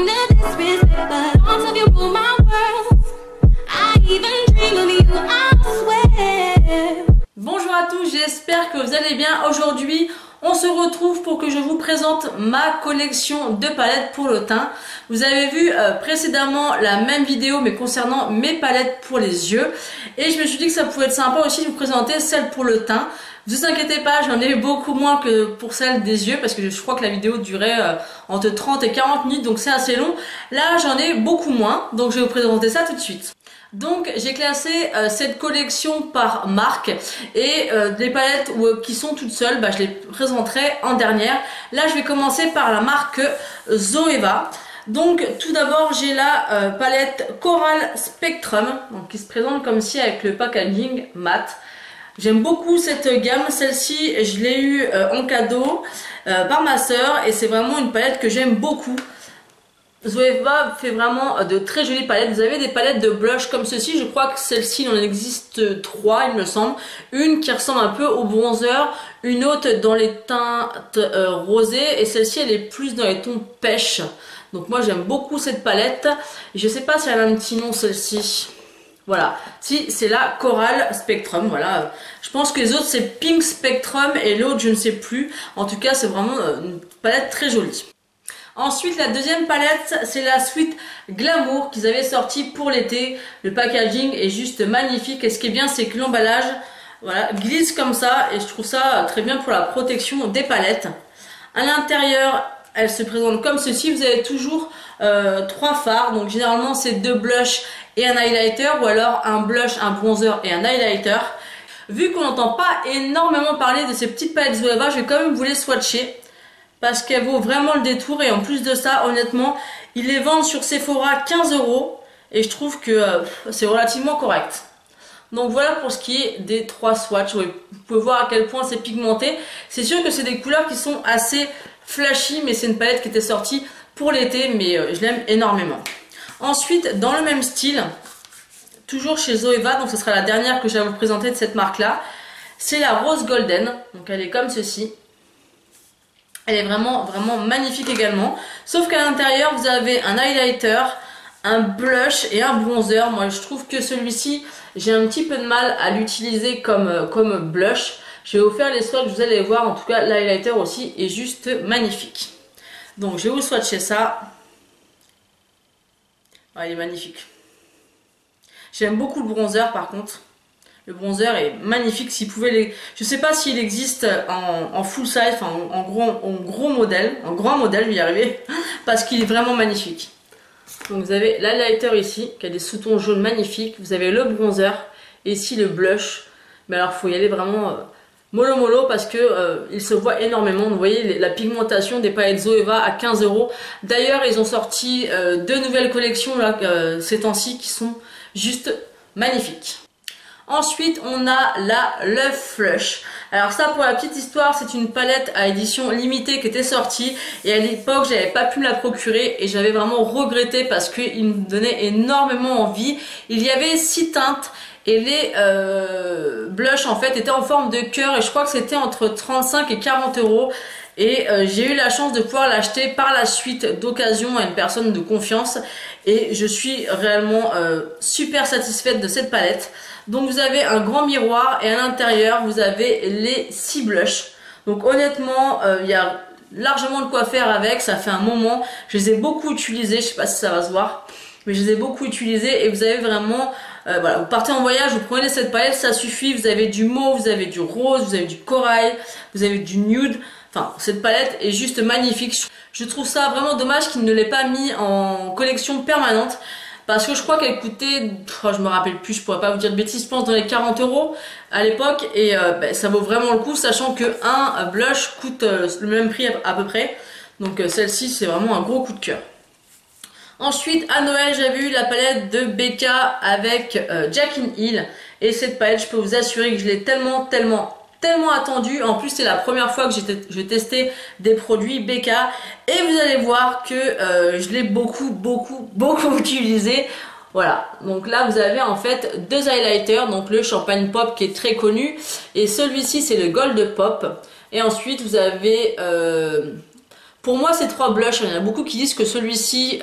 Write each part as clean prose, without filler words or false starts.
to disrespect, but thoughts of you rule my world. I even dream of you, I swear. Bonjour à tous, j'espère que vous allez bien. Aujourd'hui, on se retrouve pour que je vous présente ma collection de palettes pour le teint. Vous avez vu précédemment la même vidéo mais concernant mes palettes pour les yeux. Et je me suis dit que ça pouvait être sympa aussi de vous présenter celle pour le teint. Ne vous inquiétez pas, j'en ai beaucoup moins que pour celle des yeux parce que je crois que la vidéo durait entre 30 et 40 minutes, donc c'est assez long. Là, j'en ai beaucoup moins, donc je vais vous présenter ça tout de suite. Donc j'ai classé cette collection par marque et les palettes qui sont toutes seules, je les présenterai en dernière. Là je vais commencer par la marque Zoeva. Donc tout d'abord j'ai la palette Coral Spectrum, donc, qui se présente comme ci avec le packaging mat. J'aime beaucoup cette gamme, celle-ci je l'ai eue en cadeau par ma soeur et c'est vraiment une palette que j'aime beaucoup. Zoeva fait vraiment de très jolies palettes. Vous avez des palettes de blush comme ceci. Je crois que celle-ci, il en existe 3 il me semble. Une qui ressemble un peu au bronzer, une autre dans les teintes rosées et celle-ci elle est plus dans les tons pêche. Donc moi j'aime beaucoup cette palette. Je sais pas si elle a un petit nom celle-ci. Voilà, si c'est la Coral Spectrum, voilà. Je pense que les autres c'est Pink Spectrum et l'autre je ne sais plus. En tout cas c'est vraiment une palette très jolie. Ensuite, la deuxième palette, c'est la Sweet Glamour qu'ils avaient sorti pour l'été. Le packaging est juste magnifique. Et ce qui est bien, c'est que l'emballage glisse comme ça. Et je trouve ça très bien pour la protection des palettes. À l'intérieur, elle se présente comme ceci. Vous avez toujours 3 fards. Donc généralement, c'est 2 blushs et un highlighter. Ou alors un blush, un bronzer et un highlighter. Vu qu'on n'entend pas énormément parler de ces petites palettes Zoeva, je vais quand même vous les swatcher. Parce qu'elle vaut vraiment le détour et en plus de ça, honnêtement, ils les vendent sur Sephora 15 € et je trouve que c'est relativement correct. Donc voilà pour ce qui est des 3 swatchs. Vous pouvez voir à quel point c'est pigmenté. C'est sûr que c'est des couleurs qui sont assez flashy, mais c'est une palette qui était sortie pour l'été, mais je l'aime énormément. Ensuite, dans le même style, toujours chez Zoeva, donc ce sera la dernière que je vais vous présenter de cette marque-là, c'est la Rose Golden. Donc elle est comme ceci. Elle est vraiment magnifique également. Sauf qu'à l'intérieur, vous avez un highlighter, un blush et un bronzer. Moi, je trouve que celui-ci, j'ai un petit peu de mal à l'utiliser comme blush. Je vais vous faire les swatchs, vous allez voir. En tout cas, l'highlighter aussi est juste magnifique. Donc, je vais vous swatcher ça. Ah, il est magnifique. J'aime beaucoup le bronzer par contre. Le bronzer est magnifique. S'il pouvait les... Je sais pas s'il existe en full size, enfin en grand modèle, je vais y arriver, parce qu'il est vraiment magnifique. Donc vous avez l'highlighter ici, qui a des sous-tons jaunes magnifiques. Vous avez le bronzer, et ici le blush. Mais alors il faut y aller vraiment mollo parce que il se voit énormément. Vous voyez la pigmentation des palettes Zoeva à 15 €. D'ailleurs ils ont sorti 2 nouvelles collections là, ces temps-ci qui sont juste magnifiques. Ensuite, on a la Love Flush. Alors ça, pour la petite histoire, c'est une palette à édition limitée qui était sortie. Et à l'époque, j'avais pas pu me la procurer et j'avais vraiment regretté parce qu'il me donnait énormément envie. Il y avait 6 teintes et les blushs en fait étaient en forme de cœur et je crois que c'était entre 35 et 40 €. Et j'ai eu la chance de pouvoir l'acheter par la suite d'occasion à une personne de confiance. Et je suis réellement super satisfaite de cette palette. Donc vous avez un grand miroir et à l'intérieur vous avez les 6 blushs. Donc honnêtement il y a largement de quoi faire avec, ça fait un moment. Je les ai beaucoup utilisés, je sais pas si ça va se voir. Mais je les ai beaucoup utilisés et vous avez vraiment... voilà, vous partez en voyage, vous prenez cette palette, ça suffit. Vous avez du mauve, vous avez du rose, vous avez du corail, vous avez du nude. Enfin, cette palette est juste magnifique. Je trouve ça vraiment dommage qu'ils ne l'aient pas mis en collection permanente. Parce que je crois qu'elle coûtait, je me rappelle plus, je pourrais pas vous dire de bêtises, je pense dans les 40 € à l'époque. Et ça vaut vraiment le coup, sachant que un blush coûte le même prix à peu près. Donc celle-ci, c'est vraiment un gros coup de cœur. Ensuite, à Noël, j'avais eu la palette de Becca avec Jaclyn Hill. Et cette palette, je peux vous assurer que je l'ai tellement attendue. En plus, c'est la première fois que je testais des produits Becca. Et vous allez voir que je l'ai beaucoup utilisé. Voilà, donc là vous avez en fait 2 highlighters, donc le Champagne Pop qui est très connu et celui-ci c'est le Gold Pop. Et ensuite vous avez Pour moi, ces 3 blushs, il y en a beaucoup qui disent que celui-ci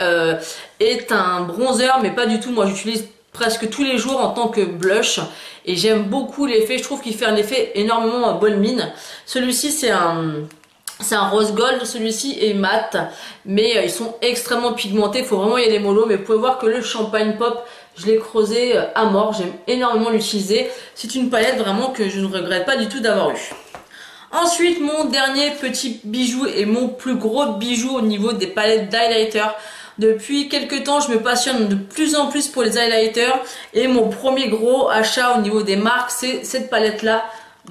est un bronzer, mais pas du tout. Moi, j'utilise presque tous les jours en tant que blush et j'aime beaucoup l'effet. Je trouve qu'il fait un effet énormément bonne mine. Celui-ci, c'est un rose gold, celui-ci est mat, mais ils sont extrêmement pigmentés, il faut vraiment y aller mollo. Mais vous pouvez voir que le Champagne Pop, je l'ai creusé à mort, j'aime énormément l'utiliser. C'est une palette vraiment que je ne regrette pas du tout d'avoir eu. Ensuite, mon dernier petit bijou et mon plus gros bijou au niveau des palettes d'highlighter. Depuis quelques temps, je me passionne de plus en plus pour les highlighters et mon premier gros achat au niveau des marques, c'est cette palette-là,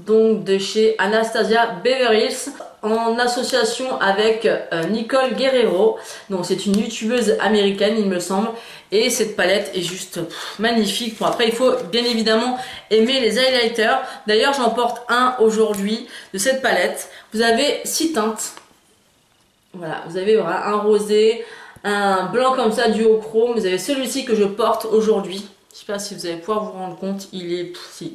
donc de chez Anastasia Beverly Hills, en association avec Nicole Guerrero. Donc c'est une youtubeuse américaine, il me semble, et cette palette est juste magnifique. Bon, après il faut bien évidemment aimer les highlighters. D'ailleurs j'en porte un aujourd'hui de cette palette. Vous avez 6 teintes. Voilà, vous avez voilà, un rosé, un blanc comme ça du haut chrome. Vous avez celui-ci que je porte aujourd'hui. Je sais pas si vous allez pouvoir vous rendre compte, il est... Si.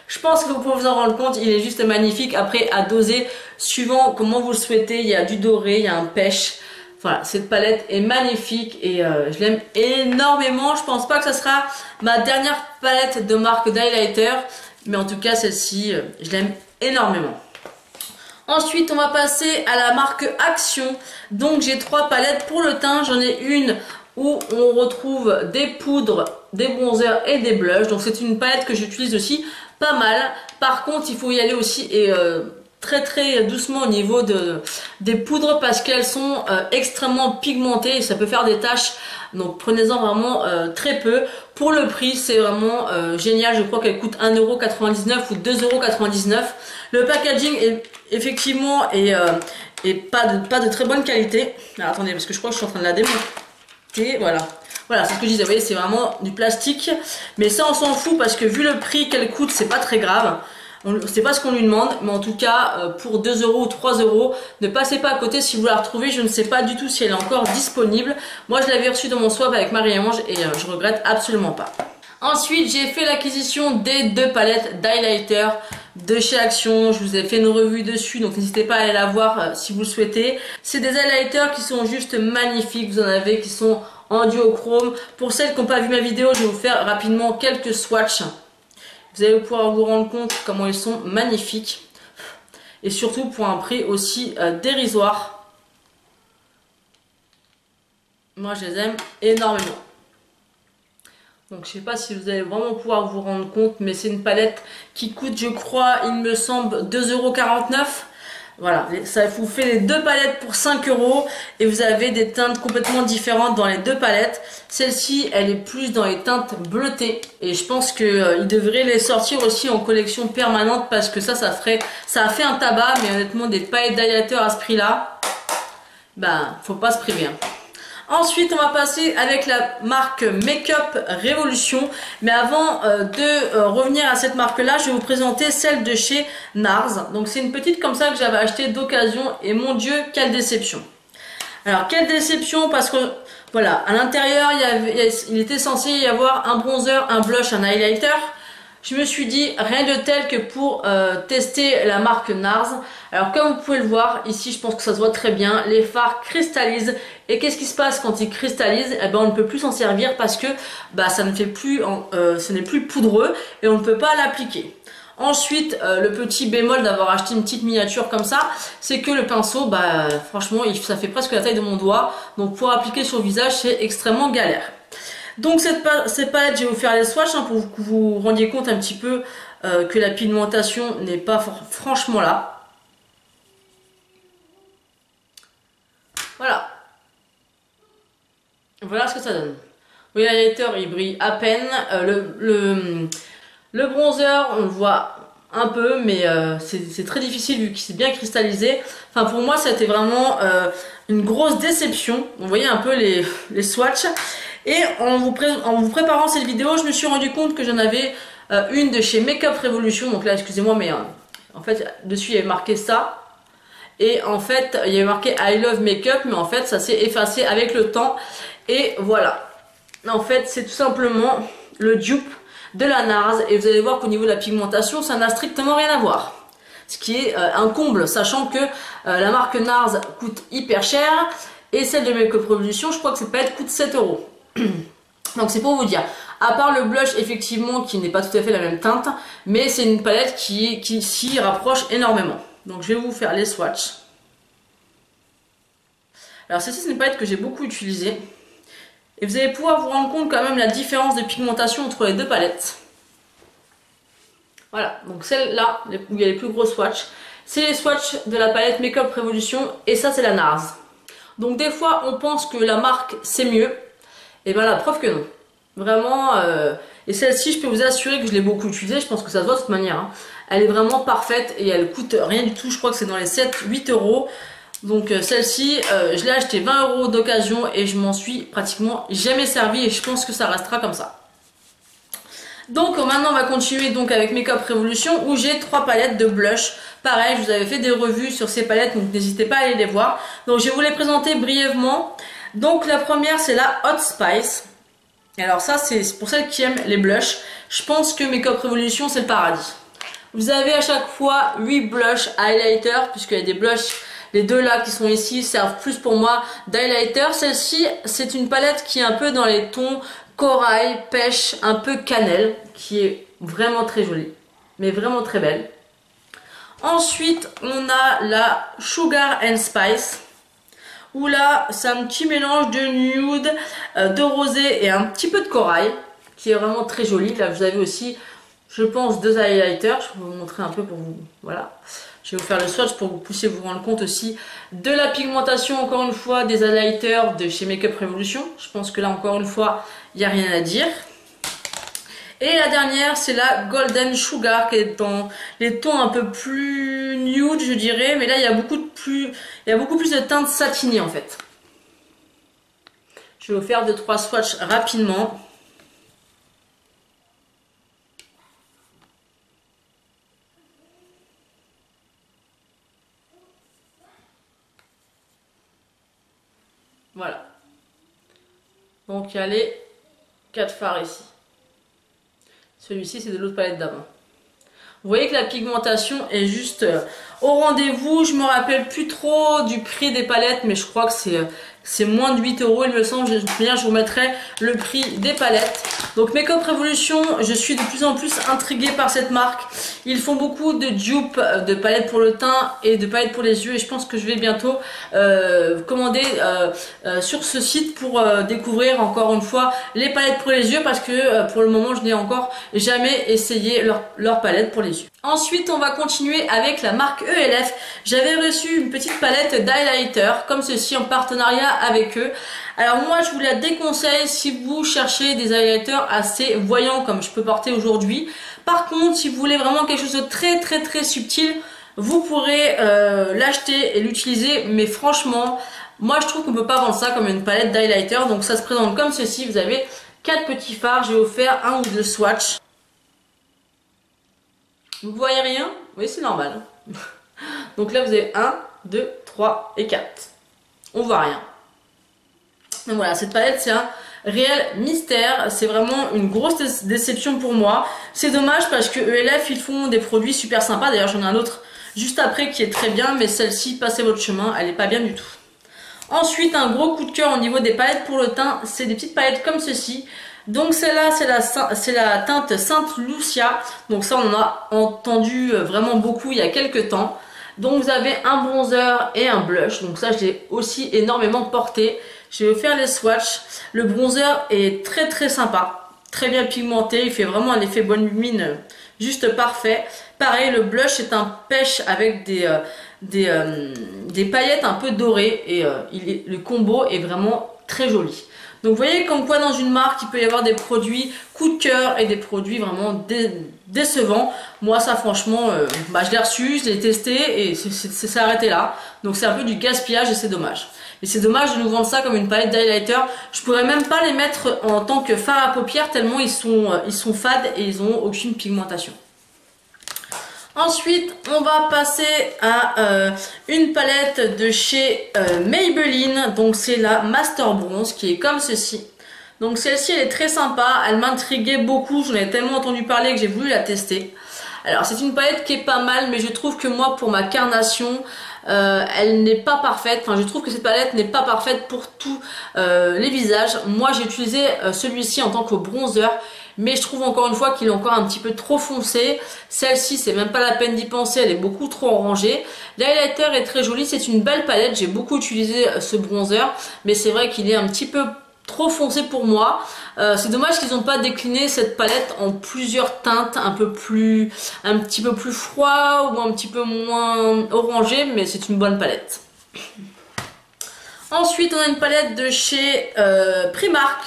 Je pense que vous pouvez vous en rendre compte, il est juste magnifique. Après, à doser, suivant comment vous le souhaitez, il y a du doré, il y a un pêche. Voilà, cette palette est magnifique et je l'aime énormément. Je pense pas que ça sera ma dernière palette de marque d'highlighter, mais en tout cas, celle-ci, je l'aime énormément. Ensuite, on va passer à la marque Action. Donc, j'ai 3 palettes pour le teint. J'en ai une où on retrouve des poudres, des bronzers et des blushs. Donc c'est une palette que j'utilise aussi pas mal. Par contre, il faut y aller aussi et très doucement au niveau des poudres parce qu'elles sont extrêmement pigmentées et ça peut faire des taches. Donc prenez-en vraiment très peu. Pour le prix, c'est vraiment génial. Je crois qu'elle coûte 1,99€ ou 2,99€. Le packaging est effectivement pas de très bonne qualité. Alors, attendez, parce que je crois que je suis en train de la démonter. Voilà, voilà, c'est ce que je disais, vous voyez, c'est vraiment du plastique, mais ça on s'en fout parce que vu le prix qu'elle coûte, c'est pas très grave, c'est pas ce qu'on lui demande, mais en tout cas, pour 2€ ou 3€, ne passez pas à côté si vous la retrouvez. Je ne sais pas du tout si elle est encore disponible. Moi je l'avais reçue dans mon swap avec Marie-Ange et je regrette absolument pas. Ensuite, j'ai fait l'acquisition des 2 palettes d'highlighter de chez Action. Je vous ai fait une revue dessus, donc n'hésitez pas à aller la voir si vous le souhaitez. C'est des highlighters qui sont juste magnifiques. Vous en avez qui sont en duochrome. Pour celles qui n'ont pas vu ma vidéo, je vais vous faire rapidement quelques swatchs. Vous allez pouvoir vous rendre compte comment ils sont magnifiques. Et surtout pour un prix aussi dérisoire. Moi, je les aime énormément. Donc je sais pas si vous allez vraiment pouvoir vous rendre compte, mais c'est une palette qui coûte, je crois, il me semble 2,49€. Voilà, ça vous fait les 2 palettes pour 5€ et vous avez des teintes complètement différentes dans les 2 palettes. Celle-ci, elle est plus dans les teintes bleutées et je pense qu'ils devraient les sortir aussi en collection permanente parce que ça a fait un tabac, mais honnêtement des palettes d'highlighter à ce prix-là, ben faut pas se priver. Hein. Ensuite, on va passer avec la marque Makeup Revolution. Mais avant de revenir à cette marque-là, je vais vous présenter celle de chez NARS. Donc, c'est une petite comme ça que j'avais achetée d'occasion. Et mon Dieu, quelle déception! Alors, quelle déception parce que, voilà, à l'intérieur, il était censé y avoir un bronzer, un blush, un highlighter. Je me suis dit, rien de tel que pour tester la marque NARS. Alors comme vous pouvez le voir, ici je pense que ça se voit très bien, les fards cristallisent. Et qu'est-ce qui se passe quand ils cristallisent? Eh ben on ne peut plus s'en servir parce que bah, ça ne fait plus, ce n'est plus poudreux et on ne peut pas l'appliquer. Ensuite, le petit bémol d'avoir acheté une petite miniature comme ça, c'est que le pinceau, bah franchement, ça fait presque la taille de mon doigt. Donc pour appliquer sur le visage, c'est extrêmement galère. Donc cette palette, je vais vous faire les swatchs hein, pour que vous vous rendiez compte un petit peu que la pigmentation n'est pas franchement là. Voilà. Voilà ce que ça donne. Vous voyez, l'highlighter il brille à peine. Le bronzer, on le voit un peu, mais c'est très difficile vu qu'il s'est bien cristallisé. Enfin pour moi, c'était vraiment une grosse déception. Vous voyez un peu les swatchs. Et en vous préparant cette vidéo, je me suis rendu compte que j'en avais une de chez Makeup Revolution. Donc là, excusez-moi, mais en fait, dessus, il y avait marqué ça. Et en fait, il y avait marqué I love makeup, mais en fait, ça s'est effacé avec le temps. Et voilà. En fait, c'est tout simplement le dupe de la NARS. Et vous allez voir qu'au niveau de la pigmentation, ça n'a strictement rien à voir. ce qui est un comble, sachant que la marque NARS coûte hyper cher et celle de Makeup Revolution, je crois que cette palette coûte 7 euros. Donc c'est pour vous dire, à part le blush effectivement qui n'est pas tout à fait la même teinte, mais c'est une palette qui s'y rapproche énormément. Donc je vais vous faire les swatchs. Alors celle-ci c'est une palette que j'ai beaucoup utilisée. Et vous allez pouvoir vous rendre compte quand même la différence de pigmentation entre les deux palettes. Voilà, donc celle-là, où il y a les plus gros swatchs, c'est les swatchs de la palette Makeup Revolution et ça c'est la NARS. Donc des fois on pense que la marque c'est mieux, et bien la preuve que non. Vraiment, et celle-ci je peux vous assurer que je l'ai beaucoup utilisée, je pense que ça se voit de toute manière. Hein. Elle est vraiment parfaite et elle coûte rien du tout, je crois que c'est dans les 7-8 euros. Donc celle-ci, je l'ai acheté 20 euros d'occasion et je m'en suis pratiquement jamais servi et je pense que ça restera comme ça. Donc maintenant on va continuer donc avec Makeup Revolution où j'ai 3 palettes de blush. Pareil, je vous avais fait des revues sur ces palettes donc n'hésitez pas à aller les voir. Donc je vais vous les présenter brièvement. Donc la première c'est la Hot Spice. Et alors ça c'est pour celles qui aiment les blushs. Je pense que Makeup Revolution c'est le paradis. Vous avez à chaque fois 8 blushs highlighters puisqu'il y a des blushs. Les deux là qui sont ici servent plus pour moi d'highlighter. Celle-ci, c'est une palette qui est un peu dans les tons corail, pêche, un peu cannelle, qui est vraiment très jolie, mais vraiment très belle. Ensuite, on a la Sugar and Spice, où là, c'est un petit mélange de nude, de rosé et un petit peu de corail, qui est vraiment très joli. Là, vous avez aussi, je pense, 2 highlighters. Je vais vous montrer un peu pour vous, voilà. Je vais vous faire le swatch pour que vous puissiez vous rendre compte aussi de la pigmentation, encore une fois, des highlighters de chez Makeup Revolution. Je pense que là, encore une fois, il n'y a rien à dire. Et la dernière, c'est la Golden Sugar, qui est dans les tons un peu plus nude, je dirais. Mais là, il y a beaucoup plus de teintes satinées, en fait. Je vais vous faire 2-3 swatchs rapidement. Voilà. Donc il y a les 4 fards ici. Celui-ci c'est de l'autre palette d'avant. Vous voyez que la pigmentation est juste au rendez-vous. Je me rappelle plus trop du prix des palettes, mais je crois que c'est moins de 8 euros il me semble. Je vous mettrai le prix des palettes. Donc Makeup Revolution, je suis de plus en plus intriguée par cette marque. Ils font beaucoup de dupes, de palettes pour le teint et de palettes pour les yeux. Et je pense que je vais bientôt commander sur ce site pour découvrir encore une fois les palettes pour les yeux. Parce que pour le moment, je n'ai encore jamais essayé leur palette pour les yeux. Ensuite, on va continuer avec la marque ELF. J'avais reçu une petite palette d'highlighter comme ceci en partenariat avec eux. Alors moi je vous la déconseille si vous cherchez des highlighters assez voyants comme je peux porter aujourd'hui. Par contre si vous voulez vraiment quelque chose de très subtil, vous pourrez l'acheter et l'utiliser. Mais franchement moi je trouve qu'on peut pas vendre ça comme une palette d'highlighter. Donc ça se présente comme ceci, vous avez 4 petits fards, je vais vous faire 1 ou 2 swatchs. Vous voyez rien? Oui c'est normal. Donc là vous avez 1, 2, 3 et 4. On voit rien. Donc voilà, cette palette c'est un réel mystère, c'est vraiment une grosse déception pour moi. C'est dommage parce que ELF ils font des produits super sympas, d'ailleurs j'en ai un autre juste après qui est très bien, mais celle-ci, passez votre chemin, elle est pas bien du tout. Ensuite un gros coup de cœur au niveau des palettes pour le teint, c'est des petites palettes comme ceci. Donc celle-là c'est la teinte Sainte Lucia, donc ça on en a entendu vraiment beaucoup il y a quelques temps. Donc vous avez un bronzer et un blush, donc ça je l'ai aussi énormément porté. Je vais vous faire les swatchs. Le bronzer est très sympa, très bien pigmenté, il fait vraiment un effet bonne mine juste parfait. Pareil, le blush est un pêche avec des paillettes un peu dorées et le combo est vraiment très joli. Donc vous voyez comme quoi dans une marque il peut y avoir des produits coup de cœur et des produits vraiment décevants. Moi ça franchement je l'ai reçu, je l'ai testé et c'est arrêté là. Donc c'est un peu du gaspillage et c'est dommage. Et c'est dommage de nous vendre ça comme une palette d'highlighter. Je pourrais même pas les mettre en tant que fard à paupières tellement ils sont fades et ils ont aucune pigmentation. Ensuite, on va passer à une palette de chez Maybelline. Donc c'est la Master Bronze qui est comme ceci. Donc celle-ci elle est très sympa, elle m'intriguait beaucoup, j'en ai tellement entendu parler que j'ai voulu la tester. Alors c'est une palette qui est pas mal, mais je trouve que moi pour ma carnation, elle n'est pas parfaite. Enfin, je trouve que cette palette n'est pas parfaite pour tous les visages. Moi j'ai utilisé celui-ci en tant que bronzer, mais je trouve encore une fois qu'il est encore un petit peu trop foncé. Celle-ci, c'est même pas la peine d'y penser, elle est beaucoup trop orangée. L'highlighter est très joli, c'est une belle palette, j'ai beaucoup utilisé ce bronzer, mais c'est vrai qu'il est un petit peu trop foncé pour moi. C'est dommage qu'ils n'ont pas décliné cette palette en plusieurs teintes, un petit peu plus froid ou un petit peu moins orangé, mais c'est une bonne palette. Ensuite, on a une palette de chez Primark.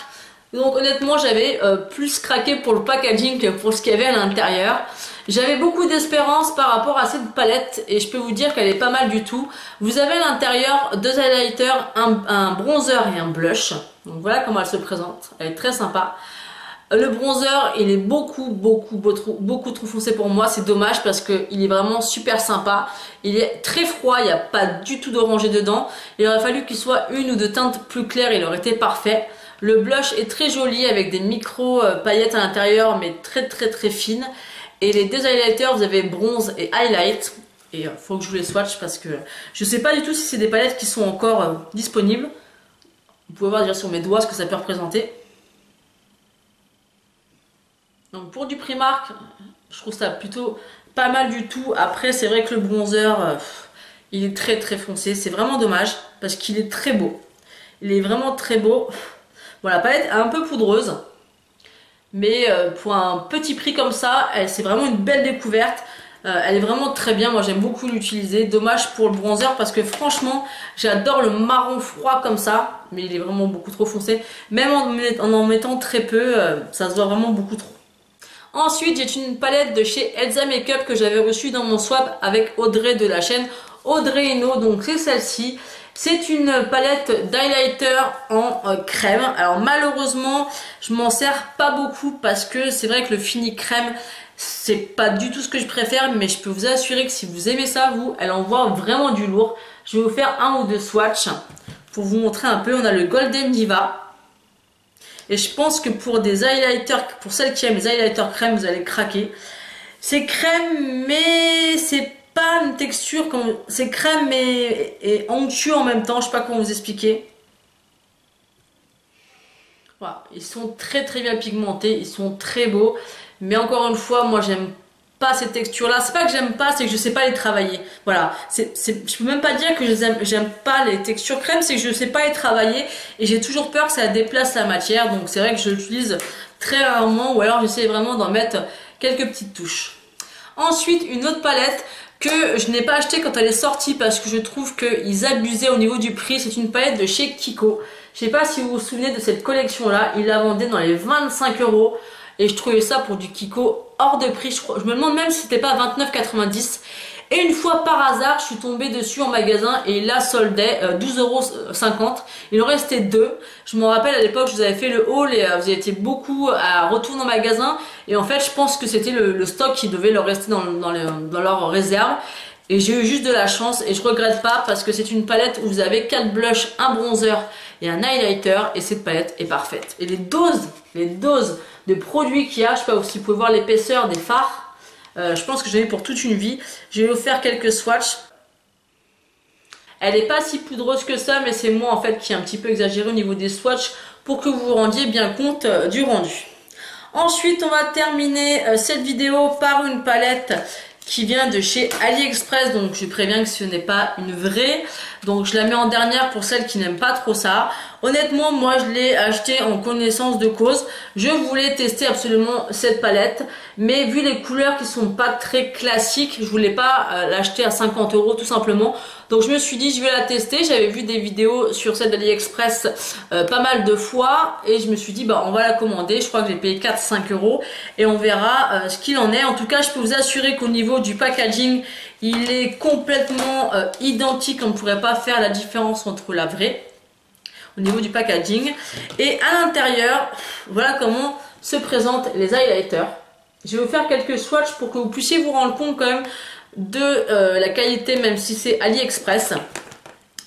Donc honnêtement, j'avais plus craqué pour le packaging que pour ce qu'il y avait à l'intérieur. J'avais beaucoup d'espérance par rapport à cette palette et je peux vous dire qu'elle est pas mal du tout. Vous avez à l'intérieur deux highlighters, un bronzer et un blush. Donc voilà comment elle se présente. Elle est très sympa. Le bronzer, il est beaucoup trop foncé pour moi. C'est dommage parce qu'il est vraiment super sympa. Il est très froid, il n'y a pas du tout d'orangé dedans. Il aurait fallu qu'il soit une ou deux teintes plus claires, il aurait été parfait. Le blush est très joli avec des micro paillettes à l'intérieur, mais très fines. Et les deux highlighters, vous avez bronze et highlight. Et il faut que je vous les swatch parce que je ne sais pas du tout si c'est des palettes qui sont encore disponibles. Vous pouvez voir déjà sur mes doigts ce que ça peut représenter. Donc pour du Primark, je trouve ça plutôt pas mal du tout. Après, c'est vrai que le bronzer, il est très foncé. C'est vraiment dommage parce qu'il est très beau. Il est vraiment très beau. Bon, la palette est un peu poudreuse, mais pour un petit prix comme ça, c'est vraiment une belle découverte. Elle est vraiment très bien, moi j'aime beaucoup l'utiliser. Dommage pour le bronzer parce que franchement, j'adore le marron froid comme ça, mais il est vraiment beaucoup trop foncé. Même en mettant très peu, ça se voit vraiment beaucoup trop. Ensuite, j'ai une palette de chez Elsa Makeup que j'avais reçue dans mon swap avec Audrey de la chaîne Audrey Eno, donc c'est celle-ci. C'est une palette d'highlighter en crème. Alors malheureusement, je m'en sers pas beaucoup parce que c'est vrai que le fini crème, c'est pas du tout ce que je préfère, mais je peux vous assurer que si vous aimez ça, elle envoie vraiment du lourd. Je vais vous faire un ou deux swatchs pour vous montrer un peu. On a le Golden Diva. Et je pense que pour des highlighters, pour celles qui aiment les highlighters crème, vous allez craquer. C'est crème, mais c'est pas une texture comme c'est crème et onctueux en même temps, je sais pas comment vous expliquer. Voilà, ils sont très bien pigmentés, ils sont très beaux, mais encore une fois, moi j'aime pas ces textures là. C'est pas que j'aime pas, c'est que je sais pas les travailler. Voilà, je peux même pas dire que j'aime pas les textures crème, c'est que je sais pas les travailler et j'ai toujours peur que ça déplace la matière, donc c'est vrai que je l'utilise très rarement ou alors j'essaie vraiment d'en mettre quelques petites touches. Ensuite, une autre palette que je n'ai pas acheté quand elle est sortie parce que je trouve qu'ils abusaient au niveau du prix. C'est une palette de chez Kiko. Je sais pas si vous vous souvenez de cette collection là, ils la vendaient dans les 25 € et je trouvais ça pour du Kiko hors de prix. Je me demande même si c'était pas 29,90 €. Et une fois par hasard, je suis tombée dessus en magasin et il la soldait 12,50 €. Il en restait deux. Je me rappelle à l'époque, je vous avais fait le haul et vous étiez beaucoup à retourner en magasin. Et en fait, je pense que c'était le stock qui devait leur rester dans leur réserve. Et j'ai eu juste de la chance et je regrette pas parce que c'est une palette où vous avez 4 blushs, un bronzer et un highlighter et cette palette est parfaite. Et les doses de produits qu'il y a, je sais pas si vous pouvez voir l'épaisseur des fards. Je pense que j'en ai pour toute une vie. Je vais vous faire quelques swatchs. Elle n'est pas si poudreuse que ça, mais c'est moi en fait qui ai un petit peu exagéré au niveau des swatchs pour que vous vous rendiez bien compte du rendu. Ensuite, on va terminer cette vidéo par une palette qui vient de chez AliExpress, donc je préviens que ce n'est pas une vraie, donc je la mets en dernière pour celles qui n'aiment pas trop ça. Honnêtement, moi je l'ai acheté en connaissance de cause, je voulais tester absolument cette palette, mais vu les couleurs qui sont pas très classiques, je voulais pas l'acheter à 50 € tout simplement, donc je me suis dit je vais la tester. J'avais vu des vidéos sur celle d'AliExpress pas mal de fois et je me suis dit bah on va la commander. Je crois que j'ai payé 4-5 € et on verra ce qu'il en est. En tout cas, je peux vous assurer qu'au niveau du packaging, il est complètement identique. On ne pourrait pas faire la différence entre la vraie au niveau du packaging. Et à l'intérieur, voilà comment se présentent les highlighters. Je vais vous faire quelques swatchs pour que vous puissiez vous rendre compte quand même de la qualité, même si c'est AliExpress.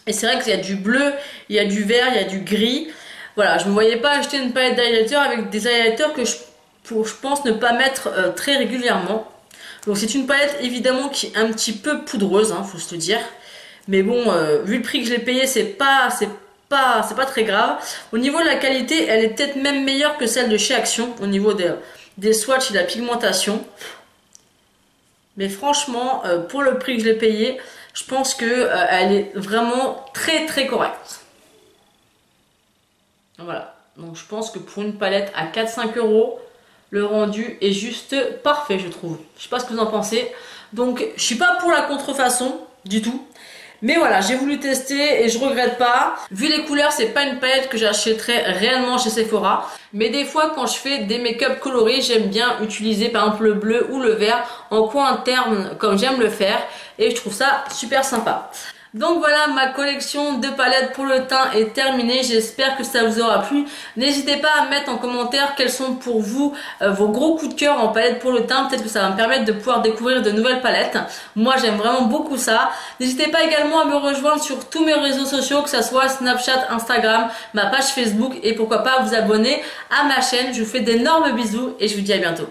Et c'est vrai qu'il y a du bleu, il y a du vert, il y a du gris. Voilà, je ne me voyais pas acheter une palette d'highlighters avec des highlighters que je pense ne pas mettre très régulièrement. Donc c'est une palette évidemment qui est un petit peu poudreuse, hein, faut se le dire. Mais bon, vu le prix que je l'ai payé, c'est pas très grave. Au niveau de la qualité, elle est peut-être même meilleure que celle de chez Action, au niveau des swatchs et de la pigmentation. Mais franchement, pour le prix que je l'ai payé, je pense que elle est vraiment très correcte. Voilà, donc je pense que pour une palette à 4-5 €, le rendu est juste parfait, je trouve. Je sais pas ce que vous en pensez. Donc je suis pas pour la contrefaçon du tout. Mais voilà, j'ai voulu tester et je regrette pas. Vu les couleurs, c'est pas une palette que j'achèterais réellement chez Sephora. Mais des fois, quand je fais des make-up colorés, j'aime bien utiliser par exemple le bleu ou le vert en coin interne comme j'aime le faire. Et je trouve ça super sympa. Donc voilà, ma collection de palettes pour le teint est terminée. J'espère que ça vous aura plu. N'hésitez pas à mettre en commentaire quels sont pour vous vos gros coups de cœur en palette pour le teint. Peut-être que ça va me permettre de pouvoir découvrir de nouvelles palettes. Moi, j'aime vraiment beaucoup ça. N'hésitez pas également à me rejoindre sur tous mes réseaux sociaux, que ce soit Snapchat, Instagram, ma page Facebook et pourquoi pas vous abonner à ma chaîne. Je vous fais d'énormes bisous et je vous dis à bientôt.